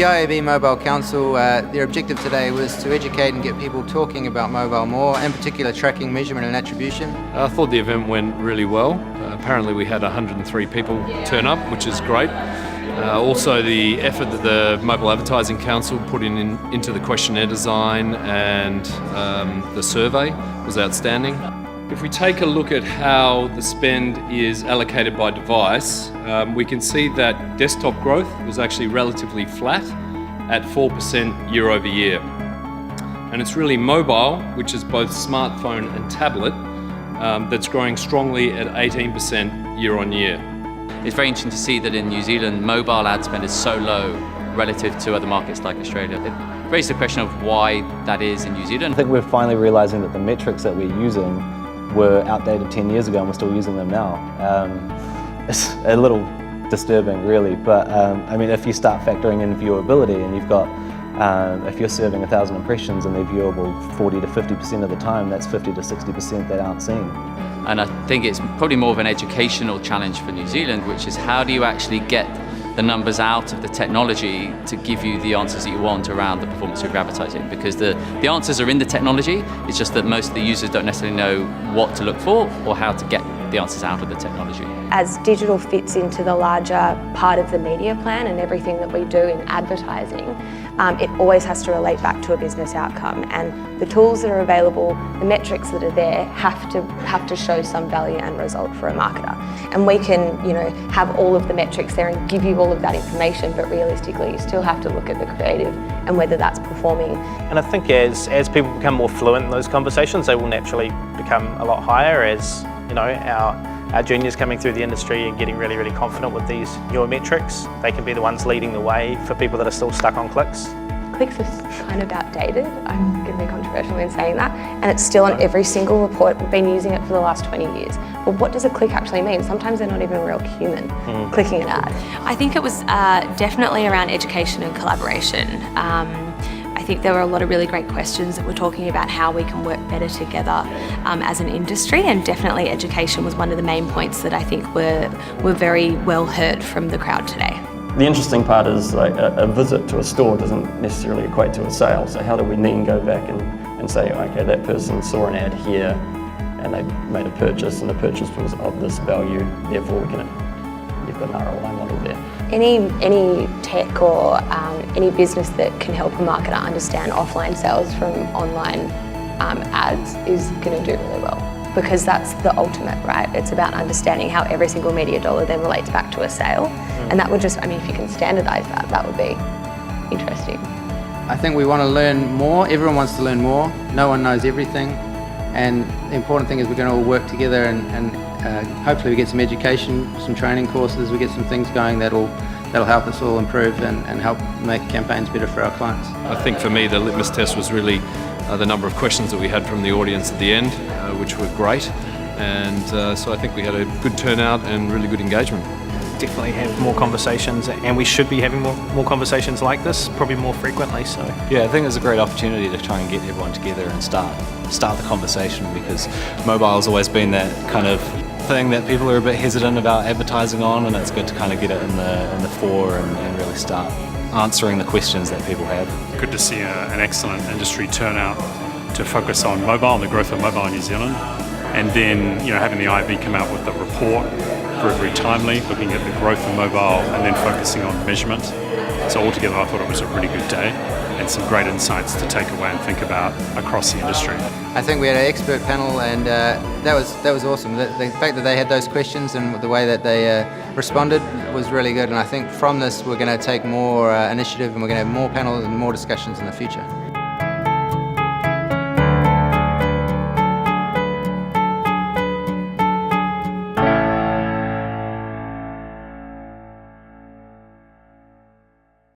The IAB Mobile Council, their objective today was to educate and get people talking about mobile more, in particular tracking, measurement and attribution. I thought the event went really well. Apparently we had 103 people turn up, which is great. Also the effort that the Mobile Advertising Council put into the questionnaire design and the survey was outstanding. If we take a look at how the spend is allocated by device, we can see that desktop growth was actually relatively flat at 4% year over year. And it's really mobile, which is both smartphone and tablet, that's growing strongly at 18% year on year. It's very interesting to see that in New Zealand, mobile ad spend is so low relative to other markets like Australia. It raises the question of why that is in New Zealand. I think we're finally realising that the metrics that we're using were outdated 10 years ago and we're still using them now. It's a little disturbing really, but I mean, if you start factoring in viewability and you've got, if you're serving 1,000 impressions and they're viewable 40 to 50% of the time, that's 50 to 60% that aren't seen. And I think it's probably more of an educational challenge for New Zealand, which is how do you actually get the numbers out of the technology to give you the answers that you want around the performance of your advertising, because the answers are in the technology, it's just that most of the users don't necessarily know what to look for or how to get the answers out of the technology. As digital fits into the larger part of the media plan and everything that we do in advertising, it always has to relate back to a business outcome, and the tools that are available, the metrics that are there have to show some value and result for a marketer. And we can, have all of the metrics there and give you all of that information, but realistically you still have to look at the creative and whether that's performing. And I think as people become more fluent in those conversations, they will naturally become a lot higher as our juniors coming through the industry and getting really, really confident with these newer metrics. They can be the ones leading the way for people that are still stuck on clicks. Clicks is kind of outdated, I'm going to be controversial in saying that, and it's still on every single report. We've been using it for the last 20 years. But what does a click actually mean? Sometimes they're not even a real human clicking an ad. I think it was definitely around education and collaboration. I think there were a lot of really great questions that were talking about how we can work better together as an industry, and definitely education was one of the main points that I think were very well heard from the crowd today. The interesting part is like a visit to a store doesn't necessarily equate to a sale, so how do we then go back and say, okay, that person saw an ad here and they made a purchase and the purchase was of this value, therefore you've got an ROI model there. Any tech or any business that can help a marketer understand offline sales from online ads is going to do really well, because that's the ultimate, right? It's about understanding how every single media dollar then relates back to a sale, and that would just, if you can standardise that, that would be interesting. I think we want to learn more. Everyone wants to learn more. No one knows everything, and the important thing is we're going to all work together and hopefully we get some education, some training courses, we get some things going that'll help us all improve and help make campaigns better for our clients. I think for me the litmus test was really the number of questions that we had from the audience at the end, which were great, and so I think we had a good turnout and really good engagement. Definitely have more conversations, and we should be having more conversations like this, probably more frequently. So Yeah, I think it's a great opportunity to try and get everyone together and start the conversation, because mobile has always been that kind of thing that people are a bit hesitant about advertising on, and it's good to kind of get it in the fore and really start answering the questions that people have. Good to see an excellent industry turnout to focus on mobile and the growth of mobile in New Zealand, and then having the IAB come out with the report, very timely, looking at the growth of mobile and then focusing on measurement. So altogether I thought it was a really good day and some great insights to take away and think about across the industry. I think we had an expert panel, and that was awesome. The fact that they had those questions and the way that they responded was really good, and I think from this we're going to take more initiative and we're going to have more panels and more discussions in the future.